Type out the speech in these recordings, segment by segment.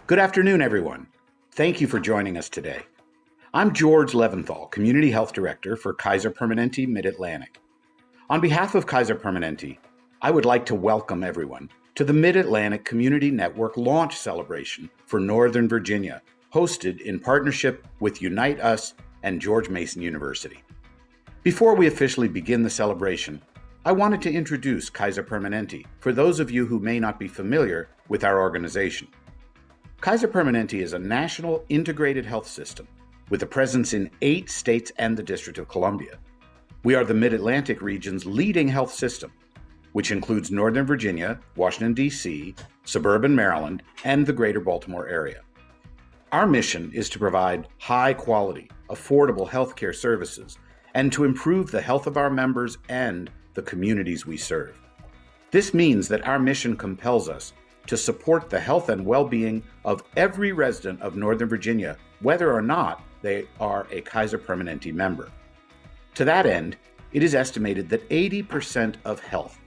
Good afternoon, everyone. Thank you for joining us today. I'm George Leventhal, Community Health Director for Kaiser Permanente Mid-Atlantic. On behalf of Kaiser Permanente, I would like to welcome everyone to the Mid-Atlantic Community Network launch celebration for Northern Virginia, hosted in partnership with Unite Us and George Mason University. Before we officially begin the celebration, I wanted to introduce Kaiser Permanente for those of you who may not be familiar with our organization. Kaiser Permanente is a national integrated health system with a presence in 8 states and the District of Columbia. We are the Mid-Atlantic region's leading health system, which includes Northern Virginia, Washington, D.C., suburban Maryland, and the greater Baltimore area. Our mission is to provide high-quality, affordable healthcare services and to improve the health of our members and the communities we serve. This means that our mission compels us to support the health and well-being of every resident of Northern Virginia, whether or not they are a Kaiser Permanente member. To that end, it is estimated that 80% of health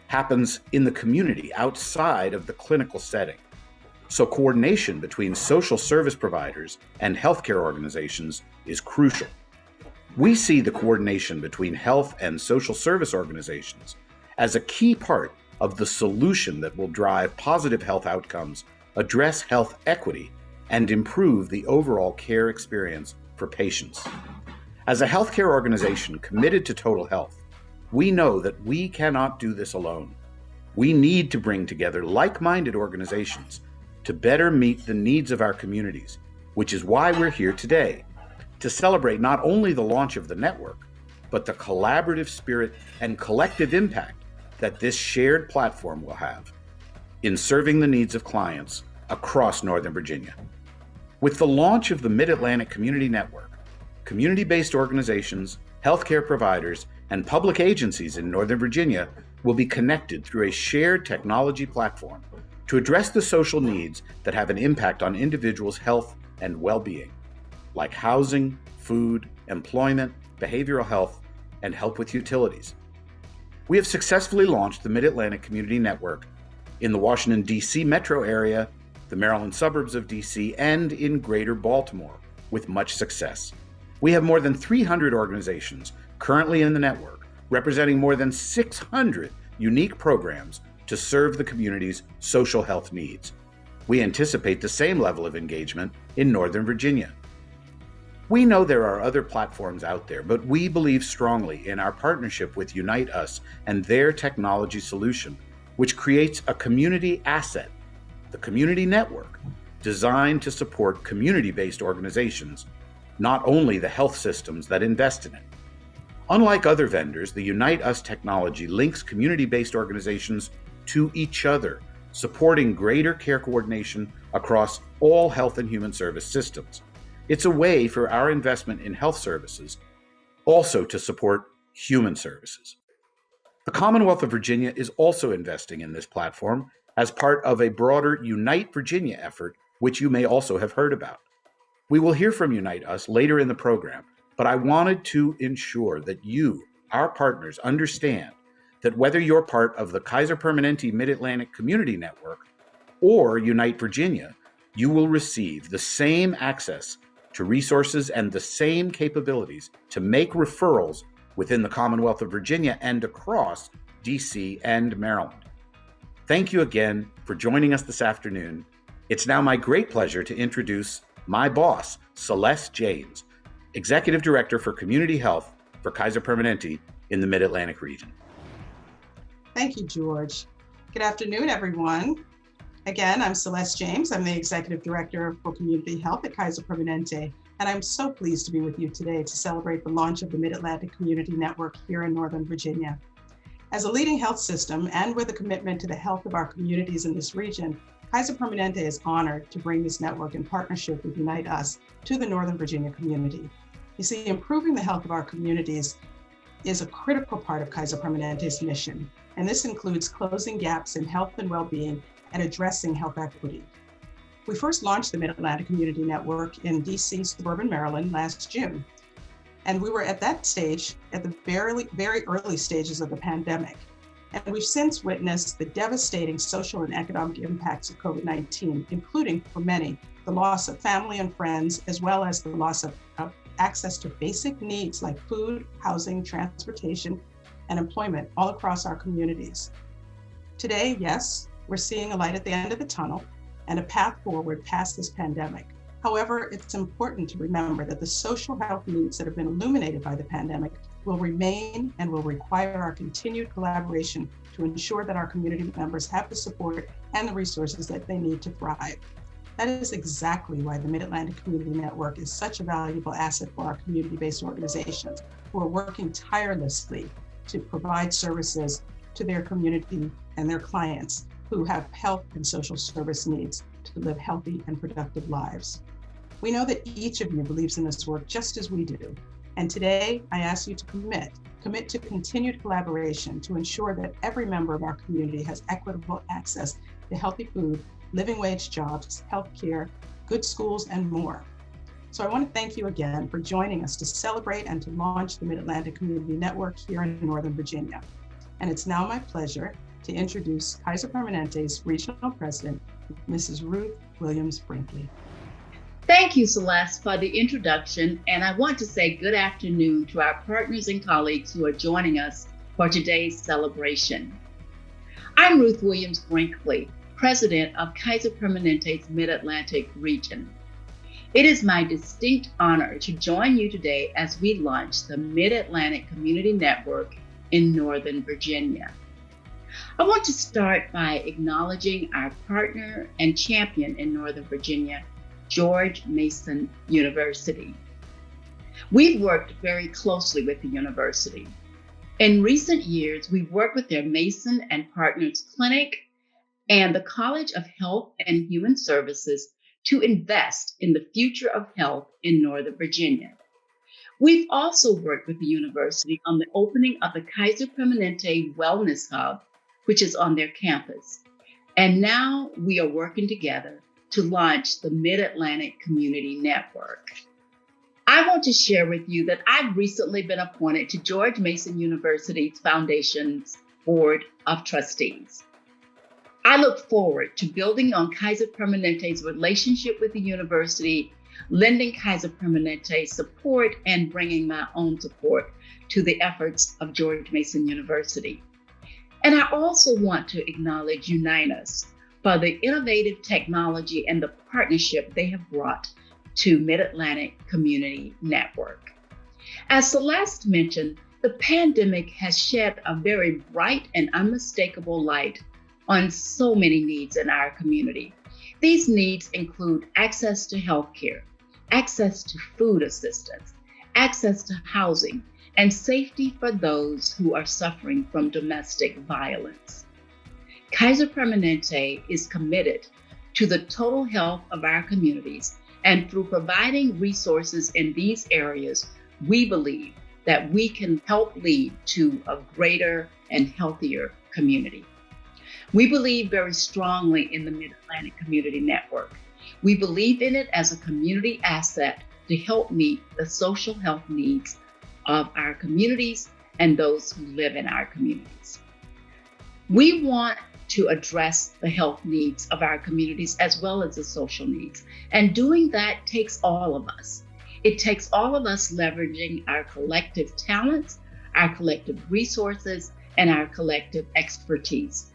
happens in the community outside of the clinical setting. So coordination between social service providers and healthcare organizations is crucial. We see the coordination between health and social service organizations as a key part of the solution that will drive positive health outcomes, address health equity, and improve the overall care experience for patients. As a healthcare organization committed to total health, we know that we cannot do this alone. We need to bring together like-minded organizations to better meet the needs of our communities, which is why we're here today, to celebrate not only the launch of the network, but the collaborative spirit and collective impact that this shared platform will have in serving the needs of clients across Northern Virginia. With the launch of the Mid-Atlantic Community Network, community-based organizations, healthcare providers, and public agencies in Northern Virginia will be connected through a shared technology platform to address the social needs that have an impact on individuals' health and well-being, like housing, food, employment, behavioral health, and help with utilities. We have successfully launched the Mid-Atlantic Community Network in the Washington, D.C. metro area, the Maryland suburbs of D.C., and in greater Baltimore with much success. We have more than 300 organizations currently in the network, representing more than 600 unique programs to serve the community's social health needs. We anticipate the same level of engagement in Northern Virginia. We know there are other platforms out there, but we believe strongly in our partnership with Unite Us and their technology solution, which creates a community asset, the Community Network, designed to support community-based organizations, not only the health systems that invest in it. Unlike other vendors, the Unite Us technology links community-based organizations to each other, supporting greater care coordination across all health and human service systems. It's a way for our investment in health services also to support human services. The Commonwealth of Virginia is also investing in this platform as part of a broader Unite Virginia effort, which you may also have heard about. We will hear from Unite Us later in the program, but I wanted to ensure that you, our partners, understand that whether you're part of the Kaiser Permanente Mid-Atlantic Community Network or Unite Virginia, you will receive the same access to resources and the same capabilities to make referrals within the Commonwealth of Virginia and across DC and Maryland. Thank you again for joining us this afternoon. It's now my great pleasure to introduce my boss, Celeste James, Executive Director for Community Health for Kaiser Permanente in the Mid-Atlantic region. Thank you, George. Good afternoon, everyone. Again, I'm Celeste James. I'm the Executive Director for Community Health at Kaiser Permanente, and I'm so pleased to be with you today to celebrate the launch of the Mid-Atlantic Community Network here in Northern Virginia. As a leading health system and with a commitment to the health of our communities in this region, Kaiser Permanente is honored to bring this network in partnership with Unite Us to the Northern Virginia community. You see, improving the health of our communities is a critical part of Kaiser Permanente's mission, and this includes closing gaps in health and well-being and addressing health equity. We first launched the Mid-Atlantic Community Network in DC, suburban Maryland last June. And we were at that stage, at the very early stages of the pandemic. And we've since witnessed the devastating social and economic impacts of COVID-19, including, for many, the loss of family and friends, as well as the loss of access to basic needs like food, housing, transportation, and employment all across our communities. Today, yes, we're seeing a light at the end of the tunnel and a path forward past this pandemic. However, it's important to remember that the social health needs that have been illuminated by the pandemic will remain and will require our continued collaboration to ensure that our community members have the support and the resources that they need to thrive. That is exactly why the Mid-Atlantic Community Network is such a valuable asset for our community-based organizations who are working tirelessly to provide services to their community and their clients who have health and social service needs to live healthy and productive lives. We know that each of you believes in this work just as we do. And today, I ask you to commit to continued collaboration to ensure that every member of our community has equitable access to healthy food, living wage jobs, healthcare, good schools, and more. So I want to thank you again for joining us to celebrate and to launch the Mid-Atlantic Community Network here in Northern Virginia. And it's now my pleasure to introduce Kaiser Permanente's Regional President, Mrs. Ruth Williams-Brinkley. Thank you, Celeste, for the introduction, and I want to say good afternoon to our partners and colleagues who are joining us for today's celebration. I'm Ruth Williams-Brinkley, President of Kaiser Permanente's Mid-Atlantic region. It is my distinct honor to join you today as we launch the Mid-Atlantic Community Network in Northern Virginia. I want to start by acknowledging our partner and champion in Northern Virginia, George Mason University. We've worked very closely with the university. In recent years, we've worked with their Mason and Partners Clinic and the College of Health and Human Services to invest in the future of health in Northern Virginia. We've also worked with the university on the opening of the Kaiser Permanente Wellness Hub, which is on their campus. And now we are working together to launch the Mid-Atlantic Community Network. I want to share with you that I've recently been appointed to George Mason University's Foundation's Board of Trustees. I look forward to building on Kaiser Permanente's relationship with the university, lending Kaiser Permanente support, and bringing my own support to the efforts of George Mason University. And I also want to acknowledge Unitas for the innovative technology and the partnership they have brought to Mid-Atlantic Community Network. As Celeste mentioned, the pandemic has shed a very bright and unmistakable light on so many needs in our community. These needs include access to healthcare, access to food assistance, access to housing, and safety for those who are suffering from domestic violence. Kaiser Permanente is committed to the total health of our communities, and through providing resources in these areas, we believe that we can help lead to a greater and healthier community. We believe very strongly in the Mid-Atlantic Community Network. We believe in it as a community asset to help meet the social health needs of our communities and those who live in our communities. We want to address the health needs of our communities as well as the social needs. And doing that takes all of us. It takes all of us leveraging our collective talents, our collective resources, and our collective expertise.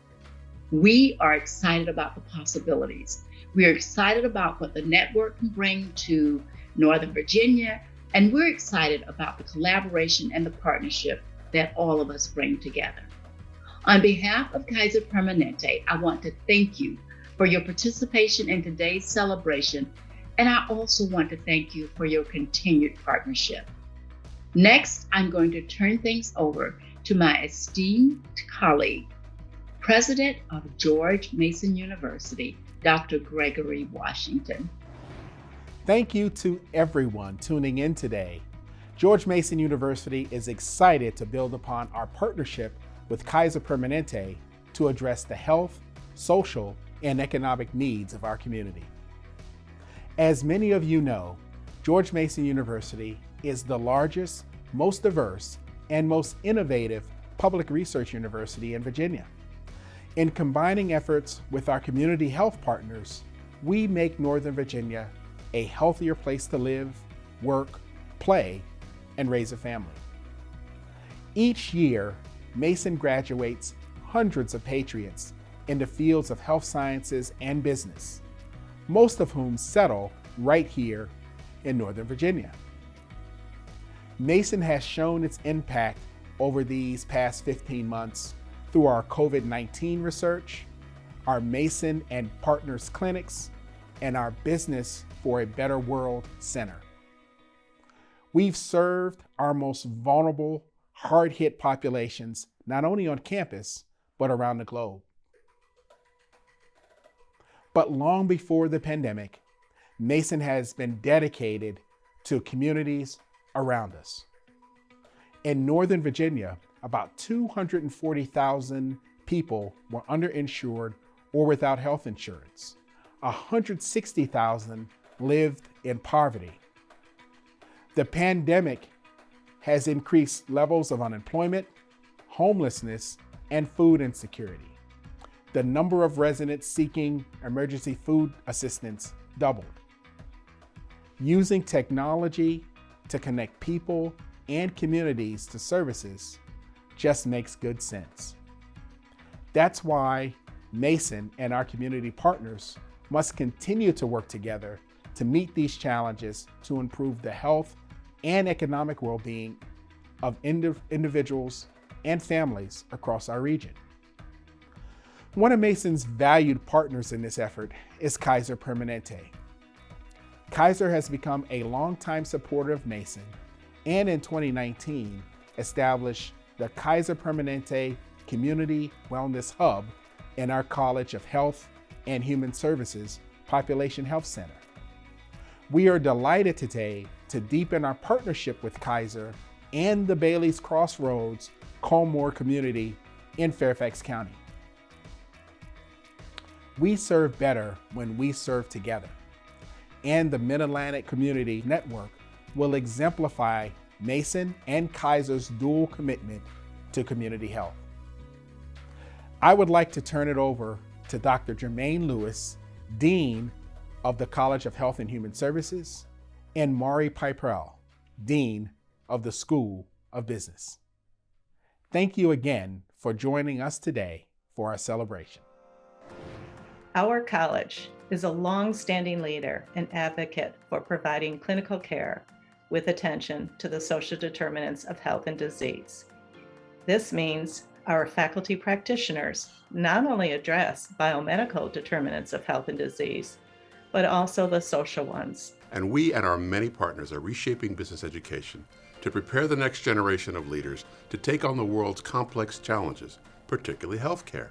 We are excited about the possibilities. We are excited about what the network can bring to Northern Virginia, and we're excited about the collaboration and the partnership that all of us bring together. On behalf of Kaiser Permanente, I want to thank you for your participation in today's celebration, and I also want to thank you for your continued partnership. Next, I'm going to turn things over to my esteemed colleague, President of George Mason University, Dr. Gregory Washington. Thank you to everyone tuning in today. George Mason University is excited to build upon our partnership with Kaiser Permanente to address the health, social, and economic needs of our community. As many of you know, George Mason University is the largest, most diverse, and most innovative public research university in Virginia. In combining efforts with our community health partners, we make Northern Virginia a healthier place to live, work, play, and raise a family. Each year, MACN graduates hundreds of patriots in the fields of health sciences and business, most of whom settle right here in Northern Virginia. MACN has shown its impact over these past 15 months through our COVID-19 research, our MACN and Partners clinics, and our Business for a Better World Center. We've served our most vulnerable, hard-hit populations, not only on campus, but around the globe. But long before the pandemic, MACN has been dedicated to communities around us. In Northern Virginia, about 240,000 people were underinsured or without health insurance. 160,000 lived in poverty. The pandemic has increased levels of unemployment, homelessness, and food insecurity. The number of residents seeking emergency food assistance doubled. Using technology to connect people and communities to services just makes good sense. That's why MACN and our community partners must continue to work together to meet these challenges to improve the health and economic well-being of individuals and families across our region. One of MACN's valued partners in this effort is Kaiser Permanente. Kaiser has become a longtime supporter of MACN and in 2019 established the Kaiser Permanente Community Wellness Hub in our College of Health and Human Services Population Health Center. We are delighted today to deepen our partnership with Kaiser and the Bailey's Crossroads Culmore community in Fairfax County. We serve better when we serve together, and the Mid-Atlantic Community Network will exemplify MACN and Kaiser's dual commitment to community health. I would like to turn it over to Dr. Jermaine Lewis, Dean of the College of Health and Human Services, and Maury Piprell, Dean of the School of Business. Thank you again for joining us today for our celebration. Our college is a long-standing leader and advocate for providing clinical care with attention to the social determinants of health and disease. This means our faculty practitioners not only address biomedical determinants of health and disease, but also the social ones. And we and our many partners are reshaping business education to prepare the next generation of leaders to take on the world's complex challenges, particularly healthcare.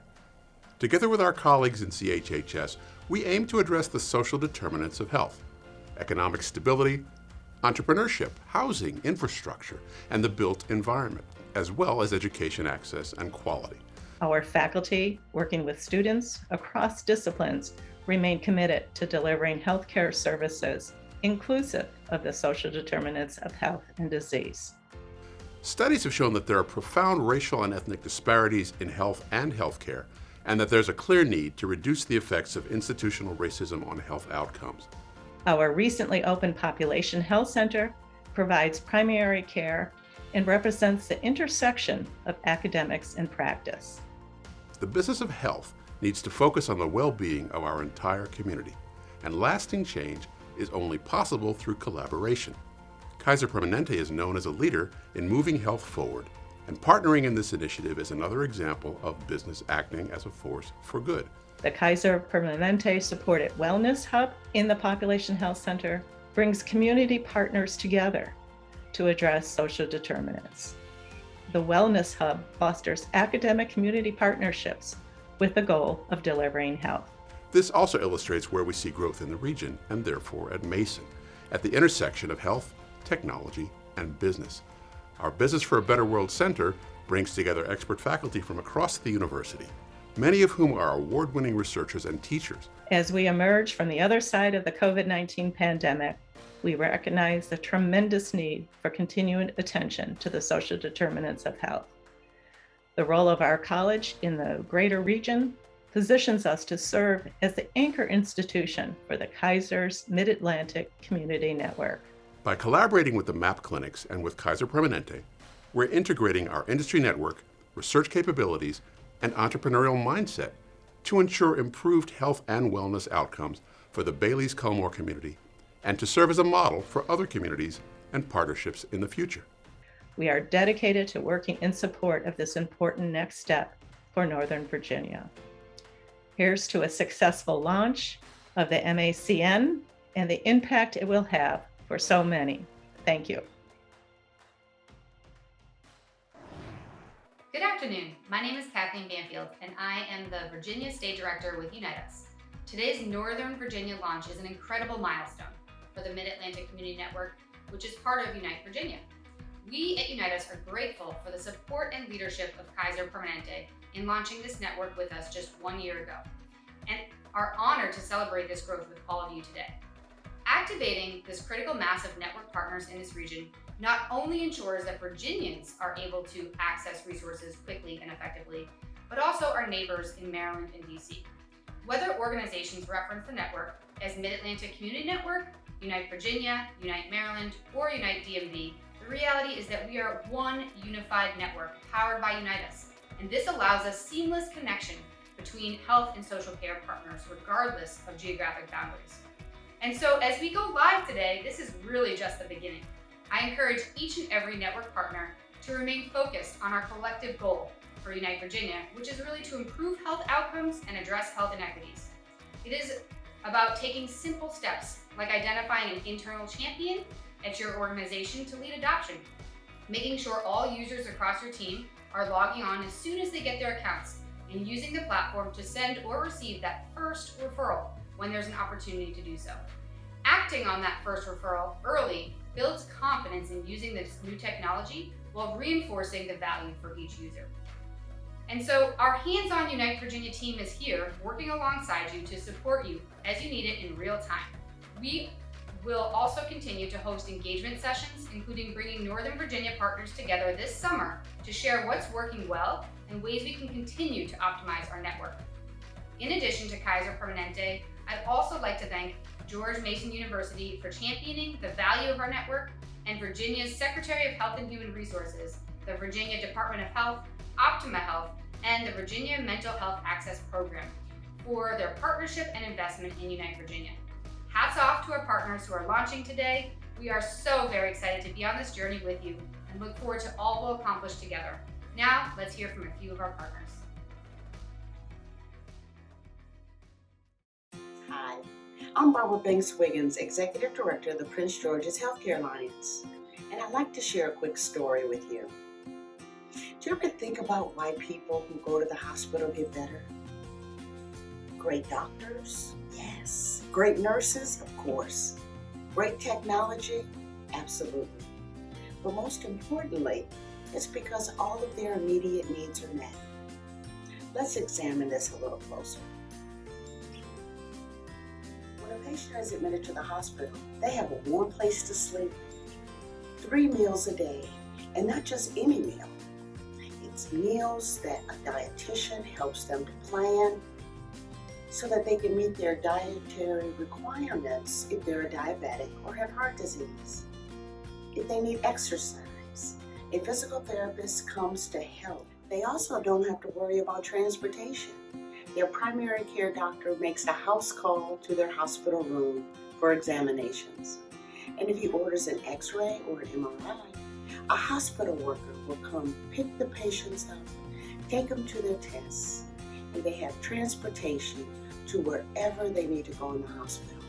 Together with our colleagues in CHHS, we aim to address the social determinants of health, economic stability, entrepreneurship, housing, infrastructure, and the built environment, as well as education access and quality. Our faculty, working with students across disciplines, remain committed to delivering healthcare services inclusive of the social determinants of health and disease. Studies have shown that there are profound racial and ethnic disparities in health and healthcare, and that there's a clear need to reduce the effects of institutional racism on health outcomes. Our recently opened Population Health Center provides primary care and represents the intersection of academics and practice. The business of health needs to focus on the well-being of our entire community, and lasting change is only possible through collaboration. Kaiser Permanente is known as a leader in moving health forward, and partnering in this initiative is another example of business acting as a force for good. The Kaiser Permanente supported Wellness Hub in the Population Health Center brings community partners together to address social determinants. The Wellness Hub fosters academic community partnerships with the goal of delivering health. This also illustrates where we see growth in the region, and therefore at MACN, at the intersection of health, technology, and business. Our Business for a Better World Center brings together expert faculty from across the university, many of whom are award-winning researchers and teachers. As we emerge from the other side of the COVID-19 pandemic, we recognize the tremendous need for continued attention to the social determinants of health. The role of our college in the greater region positions us to serve as the anchor institution for the Kaiser's Mid-Atlantic Community Network. By collaborating with the MAP clinics and with Kaiser Permanente, we're integrating our industry network, research capabilities, and entrepreneurial mindset to ensure improved health and wellness outcomes for the Bailey's Culmore community and to serve as a model for other communities and partnerships in the future. We are dedicated to working in support of this important next step for Northern Virginia. Here's to a successful launch of the MACN and the impact it will have for so many. Thank you. Good afternoon. My name is Kathleen Banfield, and I am the Virginia State Director with Unite Us. Today's Northern Virginia launch is an incredible milestone for the Mid-Atlantic Community Network, which is part of Unite Virginia. We at Unite Us are grateful for the support and leadership of Kaiser Permanente in launching this network with us just 1 year ago, and are honored to celebrate this growth with all of you today. Activating this critical mass of network partners in this region not only ensures that Virginians are able to access resources quickly and effectively, but also our neighbors in Maryland and DC. Whether organizations reference the network as Mid-Atlantic Community Network, Unite Virginia, Unite Maryland, or Unite DMV, the reality is that we are one unified network powered by Unite Us, and this allows us seamless connection between health and social care partners regardless of geographic boundaries. And so as we go live today, this is really just the beginning. I encourage each and every network partner to remain focused on our collective goal for Unite Virginia, which is really to improve health outcomes and address health inequities. It is about taking simple steps like identifying an internal champion at your organization to lead adoption, making sure all users across your team are logging on as soon as they get their accounts, and using the platform to send or receive that first referral when there's an opportunity to do so. Acting on that first referral early builds confidence in using this new technology while reinforcing the value for each user. And so our hands-on Unite Virginia team is here working alongside you to support you as you need it in real time. We will also continue to host engagement sessions, including bringing Northern Virginia partners together this summer to share what's working well and ways we can continue to optimize our network. In addition to Kaiser Permanente, I'd also like to thank George Mason University for championing the value of our network, and Virginia's Secretary of Health and Human Resources, the Virginia Department of Health, Optima Health, and the Virginia Mental Health Access Program for their partnership and investment in Unite Virginia. Hats off to our partners who are launching today. We are so very excited to be on this journey with you and look forward to all we'll accomplish together. Now, let's hear from a few of our partners. Hi, I'm Barbara Banks-Wiggins, Executive Director of the Prince George's Healthcare Alliance, and I'd like to share a quick story with you. Do you ever think about why people who go to the hospital get better? Great doctors? Yes. Great nurses? Of course. Great technology? Absolutely. But most importantly, it's because all of their immediate needs are met. Let's examine this a little closer. When a patient is admitted to the hospital, they have a warm place to sleep, 3 meals a day, and not just any meal. It's meals that a dietitian helps them to plan so that they can meet their dietary requirements if they're a diabetic or have heart disease. If they need exercise, a physical therapist comes to help. They also don't have to worry about transportation. Their primary care doctor makes a house call to their hospital room for examinations. And if he orders an X-ray or an MRI, a hospital worker will come pick the patients up, take them to their tests, and they have transportation to wherever they need to go in the hospital.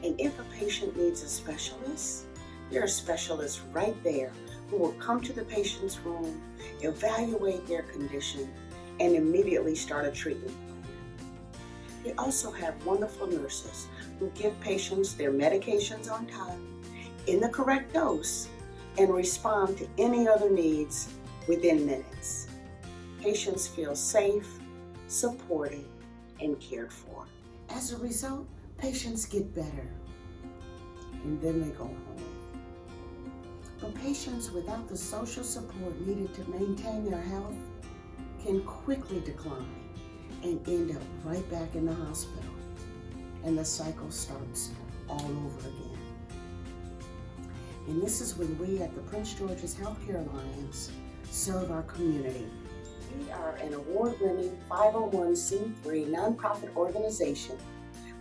And if a patient needs a specialist, there are specialists right there who will come to the patient's room, evaluate their condition, and immediately start a treatment plan. They also have wonderful nurses who give patients their medications on time, in the correct dose, and respond to any other needs within minutes. Patients feel safe, supported, and cared for. As a result, patients get better, and then they go home. But patients without the social support needed to maintain their health can quickly decline and end up right back in the hospital. And the cycle starts all over again. And this is when we at the Prince George's Healthcare Alliance serve our community. We are an award-winning 501c3 nonprofit organization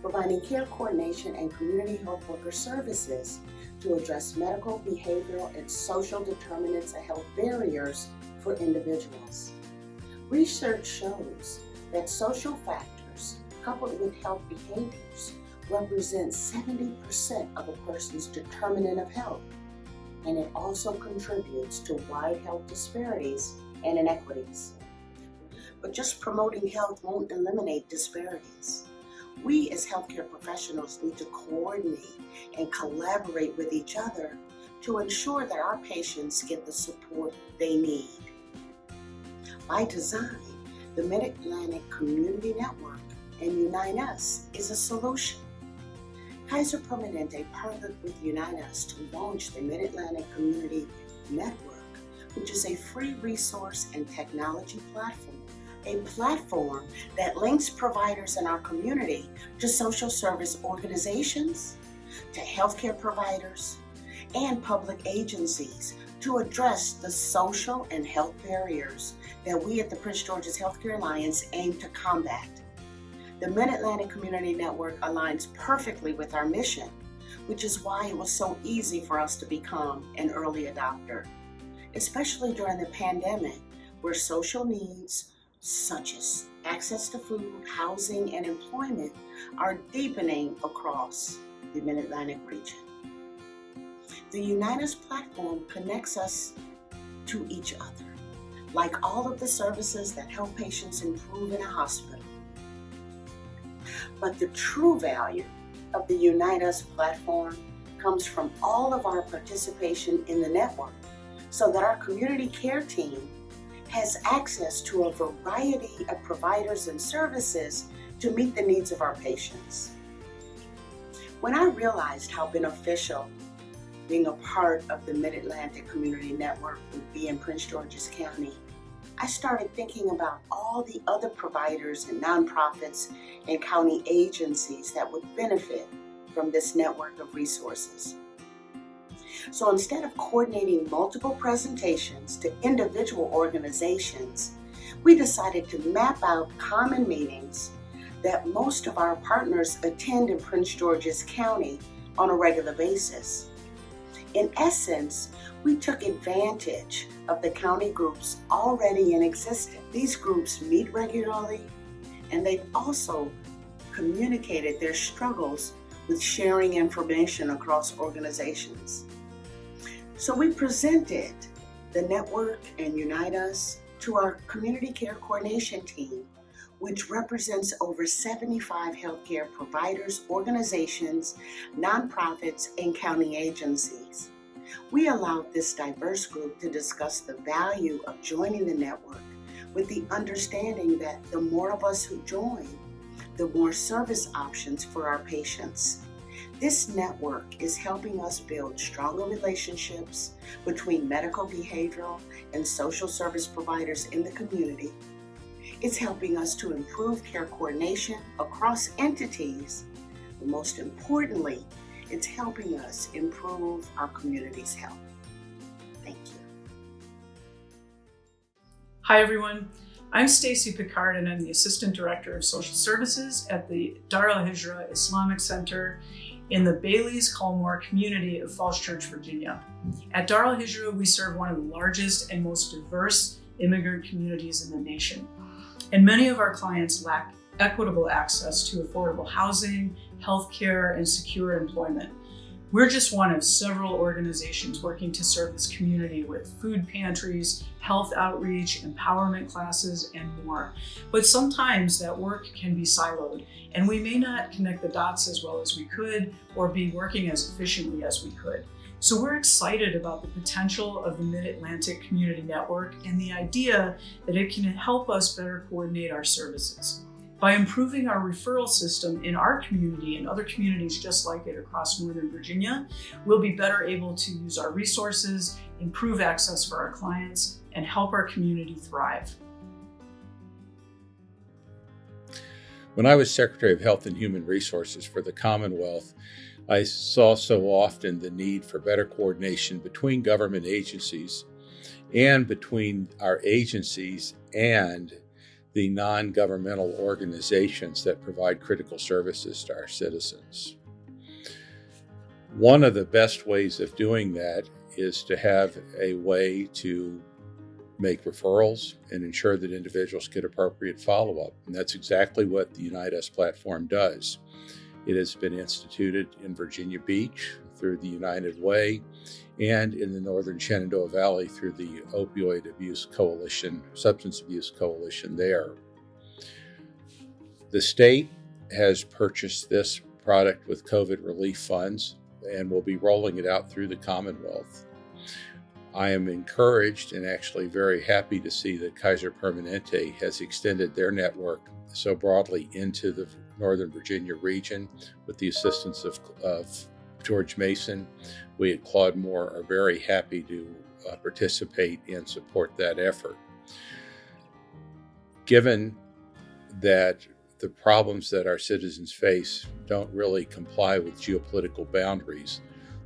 providing care coordination and community health worker services to address medical, behavioral, and social determinants of health barriers for individuals. Research shows that social factors coupled with health behaviors represent 70% of a person's determinant of health, and it also contributes to wide health disparities and inequities. But just promoting health won't eliminate disparities. We as healthcare professionals need to coordinate and collaborate with each other to ensure that our patients get the support they need. By design, the Mid-Atlantic Community Network and Unite Us is a solution. Kaiser Permanente partnered with Unite Us to launch the Mid-Atlantic Community Network, which is a free resource and technology platform. A platform that links providers in our community to social service organizations, to healthcare providers, and public agencies to address the social and health barriers that we at the Prince George's Healthcare Alliance aim to combat. The Mid-Atlantic Community Network aligns perfectly with our mission, which is why it was so easy for us to become an early adopter, especially during the pandemic, where social needs such as access to food, housing, and employment are deepening across the Mid-Atlantic region. The Unite Us platform connects us to each other, like all of the services that help patients improve in a hospital. But the true value of the Unite Us platform comes from all of our participation in the network, so that our community care team has access to a variety of providers and services to meet the needs of our patients. When I realized how beneficial being a part of the Mid-Atlantic Community Network would be in Prince George's County, I started thinking about all the other providers and nonprofits and county agencies that would benefit from this network of resources. So instead of coordinating multiple presentations to individual organizations, we decided to map out common meetings that most of our partners attend in Prince George's County on a regular basis. In essence, we took advantage of the county groups already in existence. These groups meet regularly, and they've also communicated their struggles with sharing information across organizations. So we presented the network and Unite Us to our community care coordination team, which represents over 75 healthcare providers, organizations, nonprofits, and county agencies. We allowed this diverse group to discuss the value of joining the network with the understanding that the more of us who join, the more service options for our patients. This network is helping us build stronger relationships between medical, behavioral, and social service providers in the community. It's helping us to improve care coordination across entities, but most importantly, it's helping us improve our community's health. Thank you. Hi everyone, I'm Stacy Picard and I'm the Assistant Director of Social Services at the Dar al-Hijra Islamic Center in the Bailey's Culmore community of Falls Church, Virginia. At Dar al-Hijra, we serve one of the largest and most diverse immigrant communities in the nation. And many of our clients lack equitable access to affordable housing, healthcare, and secure employment. We're just one of several organizations working to serve this community with food pantries, health outreach, empowerment classes, and more. But sometimes that work can be siloed, and we may not connect the dots as well as we could or be working as efficiently as we could. So we're excited about the potential of the Mid-Atlantic Community Network and the idea that it can help us better coordinate our services. By improving our referral system in our community and other communities just like it across Northern Virginia, we'll be better able to use our resources, improve access for our clients, and help our community thrive. When I was Secretary of Health and Human Resources for the Commonwealth, I saw so often the need for better coordination between government agencies and between our agencies and the non-governmental organizations that provide critical services to our citizens. One of the best ways of doing that is to have a way to make referrals and ensure that individuals get appropriate follow-up. And that's exactly what the Unite Us platform does. It has been instituted in Virginia Beach through the United Way and in the Northern Shenandoah Valley through the Opioid Abuse Coalition, Substance Abuse Coalition there. The state has purchased this product with COVID relief funds and will be rolling it out through the Commonwealth. I am encouraged and actually very happy to see that Kaiser Permanente has extended their network so broadly into the Northern Virginia region with the assistance of George Mason. We at Culmore are very happy to participate and support that effort. Given that the problems that our citizens face don't really comply with geopolitical boundaries,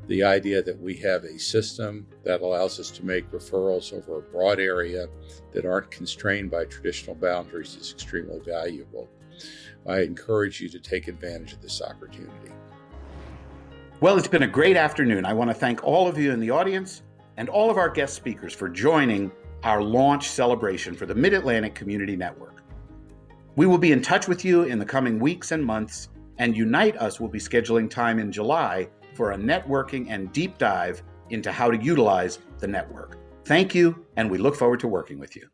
the idea that we have a system that allows us to make referrals over a broad area that aren't constrained by traditional boundaries is extremely valuable. I encourage you to take advantage of this opportunity. Well, it's been a great afternoon. I want to thank all of you in the audience and all of our guest speakers for joining our launch celebration for the Mid-Atlantic Community Network. We will be in touch with you in the coming weeks and months, and Unite Us will be scheduling time in July for a networking and deep dive into how to utilize the network. Thank you, and we look forward to working with you.